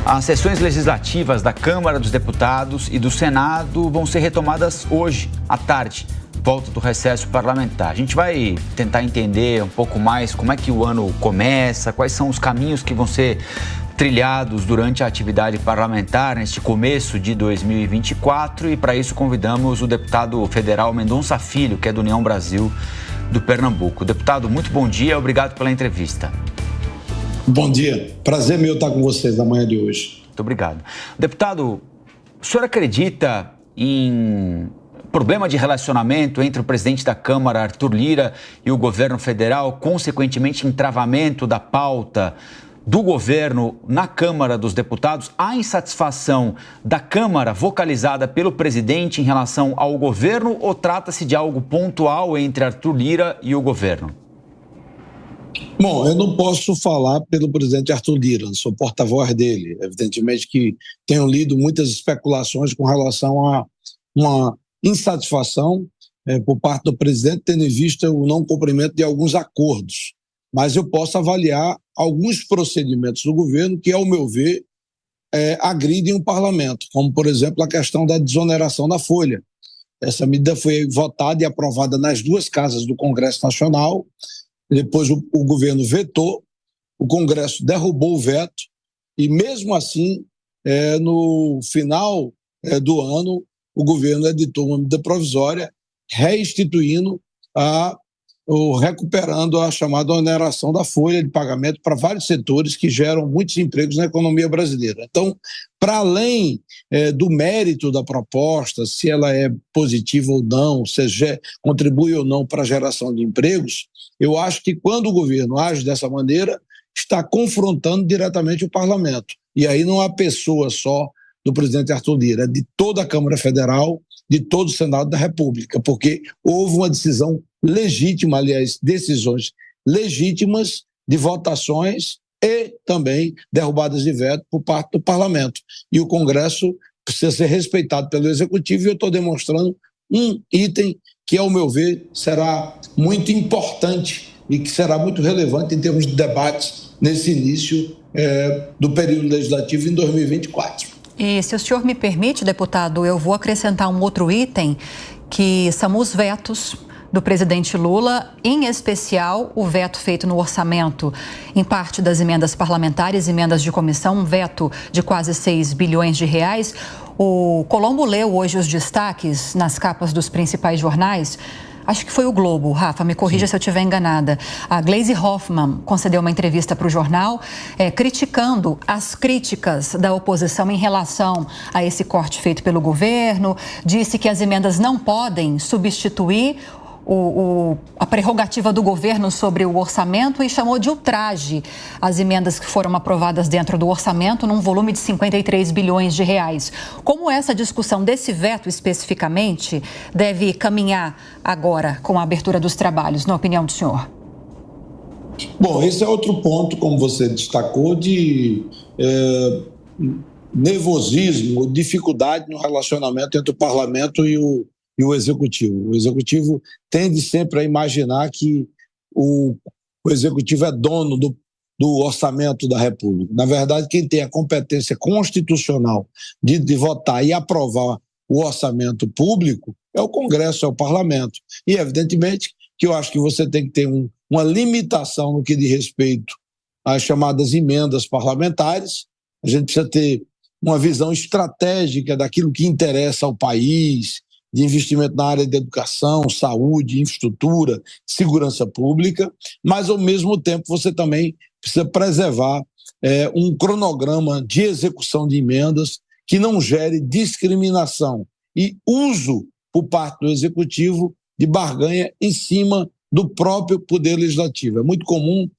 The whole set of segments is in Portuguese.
As sessões legislativas da Câmara dos Deputados e do Senado vão ser retomadas hoje, à tarde, volta do recesso parlamentar. A gente vai tentar entender um pouco mais como é que o ano começa, quais são os caminhos que vão ser trilhados durante a atividade parlamentar neste começo de 2024 e para isso convidamos o deputado federal Mendonça Filho, que é do União Brasil do Pernambuco. Deputado, muito bom dia, obrigado pela entrevista. Bom dia, prazer meu estar com vocês na manhã de hoje. Muito obrigado. Deputado, o senhor acredita em problema de relacionamento entre o presidente da Câmara, Arthur Lira, e o governo federal, consequentemente entravamento da pauta do governo na Câmara dos Deputados? Há insatisfação da Câmara vocalizada pelo presidente em relação ao governo ou trata-se de algo pontual entre Arthur Lira e o governo? Bom, eu não posso falar pelo presidente Arthur Lira, sou porta-voz dele. Evidentemente que tenho lido muitas especulações com relação a uma insatisfação por parte do presidente, tendo em vista o não cumprimento de alguns acordos. Mas eu posso avaliar alguns procedimentos do governo que, ao meu ver, agridem o parlamento, como, por exemplo, a questão da desoneração da folha. Essa medida foi votada e aprovada nas duas casas do Congresso Nacional. Depois o governo vetou, o Congresso derrubou o veto e, mesmo assim, no final do ano, o governo editou uma medida provisória reinstituindo ou recuperando a chamada oneração da folha de pagamento para vários setores que geram muitos empregos na economia brasileira. Então, para além do mérito da proposta, se ela é positiva ou não, se contribui ou não para a geração de empregos, eu acho que quando o governo age dessa maneira, está confrontando diretamente o parlamento. E aí não há pessoa só do presidente Arthur Lira, é de toda a Câmara Federal, de todo o Senado da República, porque houve uma decisão legítima, aliás, decisões legítimas de votações e também derrubadas de veto por parte do parlamento. E o Congresso precisa ser respeitado pelo Executivo e eu estou demonstrando um item que, ao meu ver, será muito importante e que será muito relevante em termos de debates nesse início do período legislativo em 2024. E se o senhor me permite, deputado, eu vou acrescentar um outro item, que são os vetos do presidente Lula, em especial o veto feito no orçamento em parte das emendas parlamentares, emendas de comissão, um veto de quase 6 bilhões de reais. O Colombo leu hoje os destaques nas capas dos principais jornais. Acho que foi o Globo, Rafa, me corrija se eu estiver enganada. A Gleisi Hoffmann concedeu uma entrevista para o jornal criticando as críticas da oposição em relação a esse corte feito pelo governo. Disse que as emendas não podem substituir a prerrogativa do governo sobre o orçamento e chamou de ultraje as emendas que foram aprovadas dentro do orçamento num volume de 53 bilhões de reais. Como essa discussão desse veto especificamente deve caminhar agora com a abertura dos trabalhos, na opinião do senhor? Bom, esse é outro ponto, como você destacou, de nervosismo, dificuldade no relacionamento entre o parlamento e o Executivo. O Executivo tende sempre a imaginar que o Executivo é dono do orçamento da República. Na verdade, quem tem a competência constitucional de votar e aprovar o orçamento público é o Congresso, é o Parlamento. E, evidentemente, que eu acho que você tem que ter uma limitação no que diz respeito às chamadas emendas parlamentares. A gente precisa ter uma visão estratégica daquilo que interessa ao país, de investimento na área de educação, saúde, infraestrutura, segurança pública, mas, ao mesmo tempo, você também precisa preservar um cronograma de execução de emendas que não gere discriminação e uso por parte do Executivo de barganha em cima do próprio Poder Legislativo. É muito comum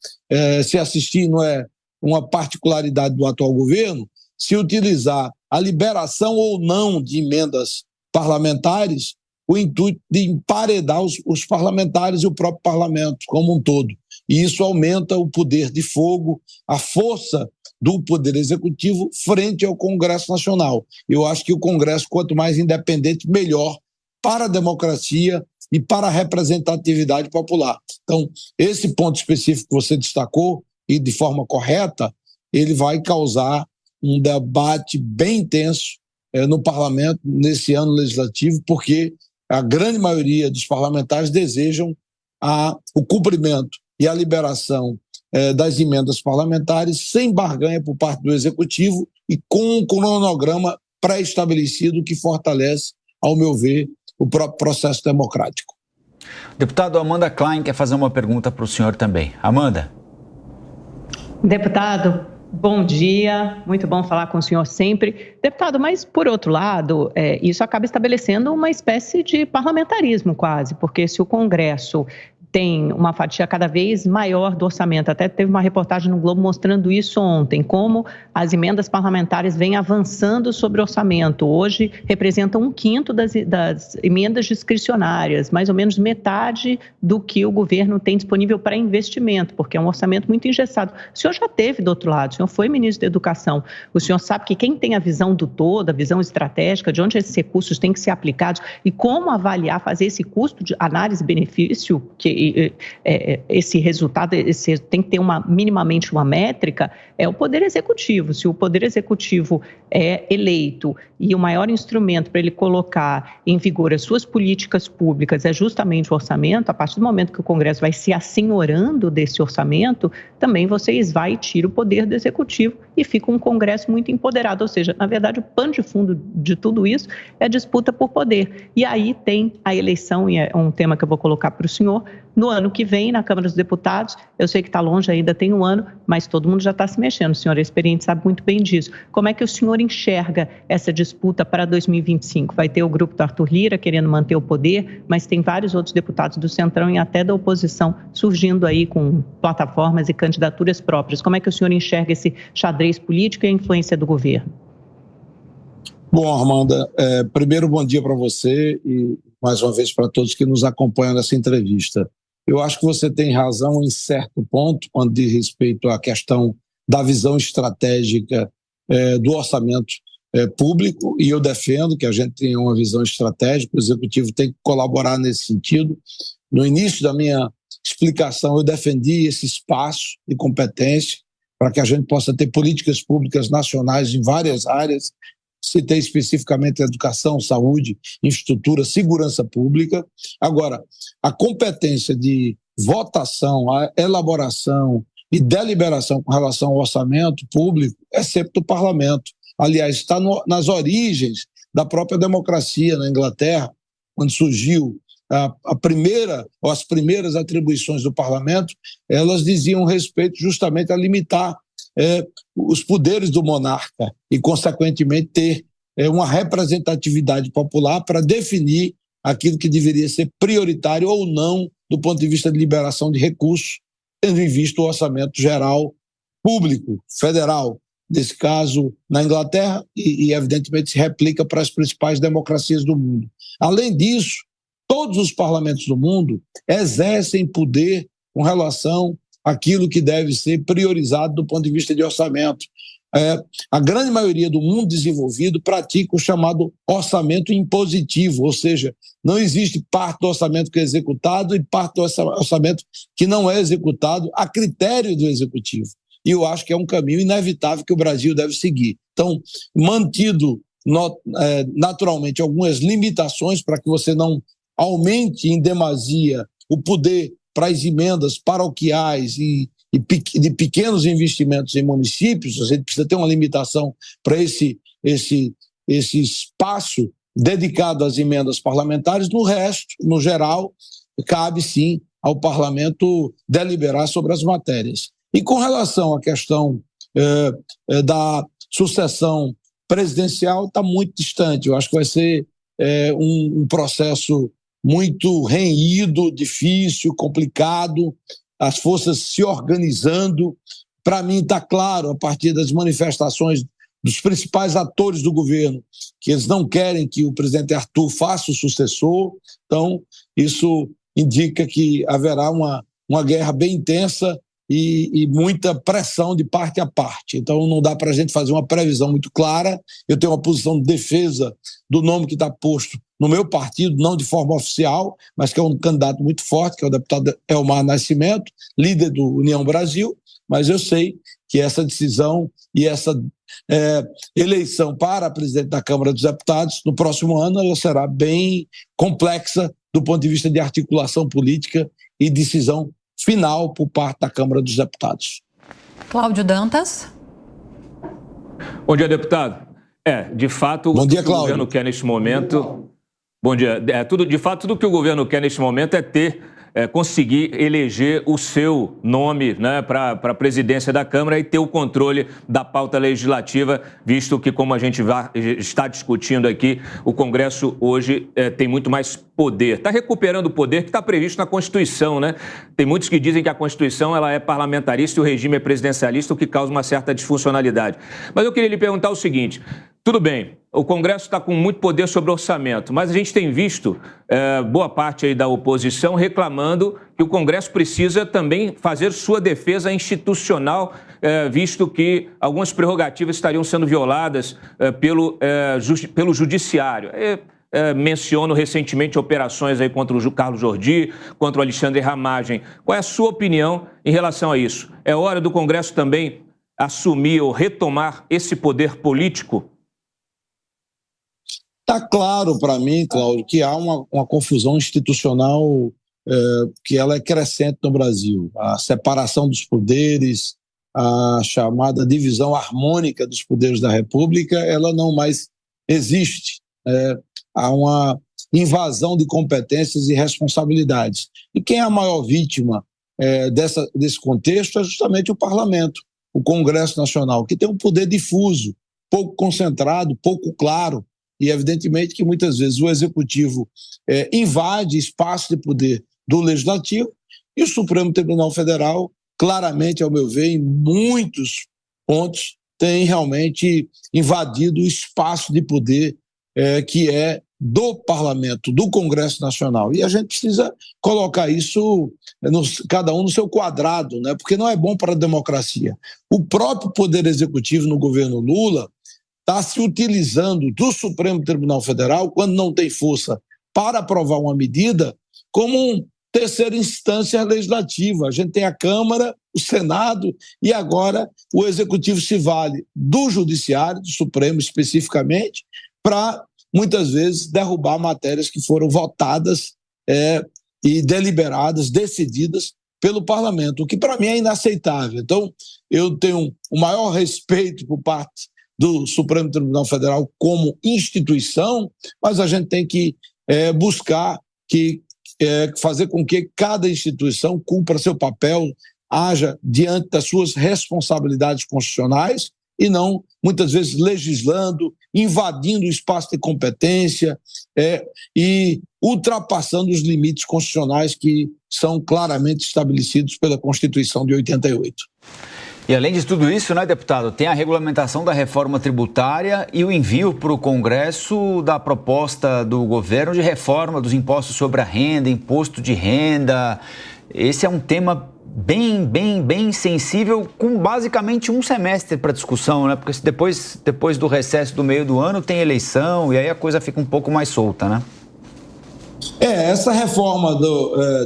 se assistir, não é uma particularidade do atual governo, se utilizar a liberação ou não de emendas parlamentares, o intuito de emparedar os parlamentares e o próprio parlamento como um todo. E isso aumenta o poder de fogo, a força do Poder Executivo frente ao Congresso Nacional. Eu acho que o Congresso, quanto mais independente, melhor para a democracia e para a representatividade popular. Então, esse ponto específico que você destacou, e de forma correta, ele vai causar um debate bem intenso no parlamento nesse ano legislativo, porque a grande maioria dos parlamentares desejam o cumprimento e a liberação das emendas parlamentares sem barganha por parte do Executivo e com um cronograma pré-estabelecido que fortalece, ao meu ver, o próprio processo democrático. Deputado Amanda Klein quer fazer uma pergunta para o senhor também. Amanda. Deputado, bom dia, muito bom falar com o senhor sempre. Deputado, mas por outro lado, isso acaba estabelecendo uma espécie de parlamentarismo quase, porque se o Congresso tem uma fatia cada vez maior do orçamento, até teve uma reportagem no Globo mostrando isso ontem, como as emendas parlamentares vêm avançando sobre o orçamento. Hoje representam 1/5 das emendas discricionárias, mais ou menos metade do que o governo tem disponível para investimento, porque é um orçamento muito engessado. O senhor já teve do outro lado, o senhor foi ministro da Educação, o senhor sabe que quem tem a visão do todo, a visão estratégica, de onde esses recursos têm que ser aplicados e como avaliar, fazer esse custo de análise-benefício, que esse resultado tem que ter minimamente uma métrica, é o Poder Executivo. Se o Poder Executivo é eleito e o maior instrumento para ele colocar em vigor as suas políticas públicas é justamente o orçamento, a partir do momento que o Congresso vai se assenhorando desse orçamento, também você esvai e tira o poder do Executivo e fica um Congresso muito empoderado. Ou seja, na verdade, o pano de fundo de tudo isso é a disputa por poder. E aí tem a eleição, e é um tema que eu vou colocar para o senhor, no ano que vem, na Câmara dos Deputados. Eu sei que está longe ainda, tem um ano, mas todo mundo já está se mexendo. O senhor é experiente, sabe muito bem disso. Como é que o senhor enxerga essa disputa para 2025? Vai ter o grupo do Arthur Lira querendo manter o poder, mas tem vários outros deputados do Centrão e até da oposição surgindo aí com plataformas e candidaturas próprias. Como é que o senhor enxerga esse xadrez político e a influência do governo? Bom, Armanda, primeiro bom dia para você e mais uma vez para todos que nos acompanham nessa entrevista. Eu acho que você tem razão em certo ponto quando diz respeito à questão da visão estratégica do orçamento público, e eu defendo que a gente tenha uma visão estratégica, o Executivo tem que colaborar nesse sentido. No início da minha explicação, eu defendi esse espaço de competência para que a gente possa ter políticas públicas nacionais em várias áreas. Citei especificamente a educação, saúde, infraestrutura, segurança pública. Agora, a competência de votação, a elaboração e deliberação com relação ao orçamento público é sempre do parlamento. Aliás, está nas origens da própria democracia na Inglaterra, quando surgiu as primeiras atribuições do parlamento, elas diziam respeito justamente a limitar os poderes do monarca e, consequentemente, ter uma representatividade popular para definir aquilo que deveria ser prioritário ou não do ponto de vista de liberação de recursos, tendo em vista o orçamento geral público, federal, nesse caso na Inglaterra, e evidentemente se replica para as principais democracias do mundo. Além disso, todos os parlamentos do mundo exercem poder com relação àquilo que deve ser priorizado do ponto de vista de orçamento. A grande maioria do mundo desenvolvido pratica o chamado orçamento impositivo, ou seja, não existe parte do orçamento que é executado e parte do orçamento que não é executado a critério do Executivo. E eu acho que é um caminho inevitável que o Brasil deve seguir. Então, mantido naturalmente algumas limitações para que você não aumente em demasia o poder para as emendas paroquiais e de pequenos investimentos em municípios, a gente precisa ter uma limitação para esse espaço dedicado às emendas parlamentares. No resto, no geral, cabe sim ao parlamento deliberar sobre as matérias. E com relação à questão da sucessão presidencial, está muito distante. Eu acho que vai ser um processo muito renhido, difícil, complicado, as forças se organizando. Para mim está claro, a partir das manifestações dos principais atores do governo, que eles não querem que o presidente Arthur faça o sucessor. Então, isso indica que haverá uma guerra bem intensa e muita pressão de parte a parte. Então, não dá para a gente fazer uma previsão muito clara. Eu tenho uma posição de defesa do nome que está posto no meu partido, não de forma oficial, mas que é um candidato muito forte, que é o deputado Elmar Nascimento, líder do União Brasil, mas eu sei que essa decisão e essa eleição para presidente da Câmara dos Deputados no próximo ano ela será bem complexa do ponto de vista de articulação política e decisão final por parte da Câmara dos Deputados. Cláudio Dantas. Bom dia, deputado. De fato, bom dia, o que o governo quer neste momento... Bom dia. De fato, tudo que o governo quer neste momento é conseguir eleger o seu nome, né, para a presidência da Câmara e ter o controle da pauta legislativa, visto que, como a gente está discutindo aqui, o Congresso hoje tem muito mais poder. Está recuperando o poder que está previsto na Constituição, né? Tem muitos que dizem que a Constituição ela é parlamentarista e o regime é presidencialista, o que causa uma certa disfuncionalidade. Mas eu queria lhe perguntar o seguinte: tudo bem, o Congresso está com muito poder sobre o orçamento, mas a gente tem visto boa parte aí da oposição reclamando que o Congresso precisa também fazer sua defesa institucional, visto que algumas prerrogativas estariam sendo violadas pelo Judiciário. Menciono recentemente operações aí contra o Carlos Jordi, contra o Alexandre Ramagem. Qual é a sua opinião em relação a isso? É hora do Congresso também assumir ou retomar esse poder político? Está claro para mim, Cláudio, que há uma confusão institucional que ela é crescente no Brasil. A separação dos poderes, a chamada divisão harmônica dos poderes da República, ela não mais existe. Há uma invasão de competências e responsabilidades. E quem é a maior vítima desse contexto é justamente o Parlamento, o Congresso Nacional, que tem um poder difuso, pouco concentrado, pouco claro. E, evidentemente, que muitas vezes o Executivo invade espaço de poder do Legislativo e o Supremo Tribunal Federal, claramente, ao meu ver, em muitos pontos, tem realmente invadido o espaço de poder que é do Parlamento, do Congresso Nacional. E a gente precisa colocar isso, cada um no seu quadrado, né? Porque não é bom para a democracia. O próprio Poder Executivo no governo Lula está se utilizando do Supremo Tribunal Federal, quando não tem força para aprovar uma medida, como uma terceira instância legislativa. A gente tem a Câmara, o Senado e agora o Executivo se vale do Judiciário, do Supremo especificamente, para, muitas vezes, derrubar matérias que foram votadas e deliberadas, decididas pelo Parlamento, o que para mim é inaceitável. Então, eu tenho o maior respeito por parte do Supremo Tribunal Federal como instituição, mas a gente tem que buscar fazer com que cada instituição cumpra seu papel, haja diante das suas responsabilidades constitucionais e não, muitas vezes, legislando, invadindo o espaço de competência e ultrapassando os limites constitucionais que são claramente estabelecidos pela Constituição de 88. E além de tudo isso, né, deputado, tem a regulamentação da reforma tributária e o envio para o Congresso da proposta do governo de reforma dos impostos sobre a renda, imposto de renda. Esse é um tema bem sensível, com basicamente um semestre para discussão, né? Porque depois do recesso do meio do ano tem eleição e aí a coisa fica um pouco mais solta, né? Essa reforma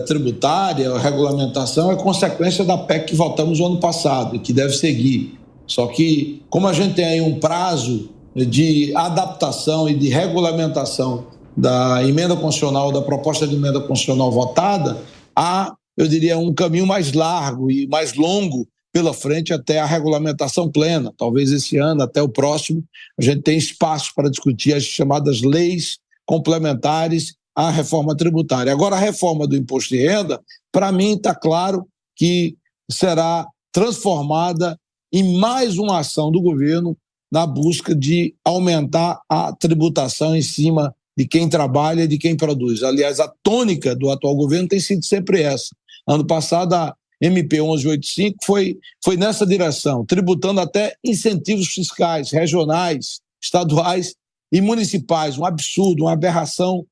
tributária, a regulamentação, é consequência da PEC que votamos no ano passado e que deve seguir. Só que, como a gente tem aí um prazo de adaptação e de regulamentação da emenda constitucional, da proposta de emenda constitucional votada, há, eu diria, um caminho mais largo e mais longo pela frente até a regulamentação plena. Talvez esse ano, até o próximo, a gente tenha espaço para discutir as chamadas leis complementares à reforma tributária. Agora, a reforma do imposto de renda, para mim, está claro que será transformada em mais uma ação do governo na busca de aumentar a tributação em cima de quem trabalha e de quem produz. Aliás, a tônica do atual governo tem sido sempre essa. Ano passado, a MP 1185 foi nessa direção, tributando até incentivos fiscais, regionais, estaduais e municipais. Um absurdo, uma aberração,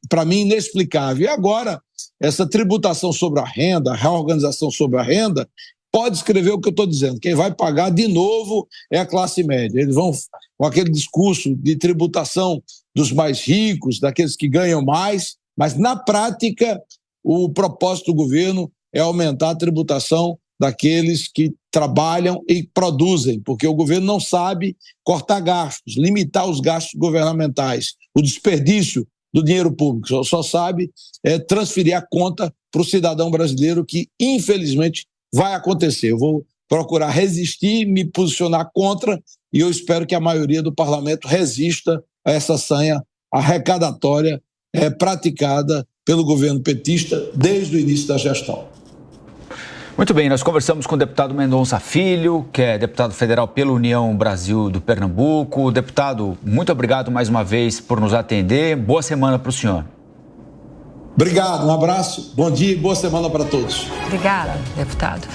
para mim, inexplicável. E agora, essa tributação sobre a renda, a reorganização sobre a renda, pode escrever o que eu estou dizendo. Quem vai pagar, de novo, é a classe média. Eles vão com aquele discurso de tributação dos mais ricos, daqueles que ganham mais, mas, na prática, o propósito do governo é aumentar a tributação daqueles que trabalham e produzem, porque o governo não sabe cortar gastos, limitar os gastos governamentais, o desperdício do dinheiro público, só sabe transferir a conta para o cidadão brasileiro, que infelizmente vai acontecer. Eu vou procurar resistir, me posicionar contra, e eu espero que a maioria do parlamento resista a essa sanha arrecadatória praticada pelo governo petista desde o início da gestão. Muito bem, nós conversamos com o deputado Mendonça Filho, que é deputado federal pela União Brasil do Pernambuco. Deputado, muito obrigado mais uma vez por nos atender. Boa semana para o senhor. Obrigado, um abraço, bom dia e boa semana para todos. Obrigada, deputado.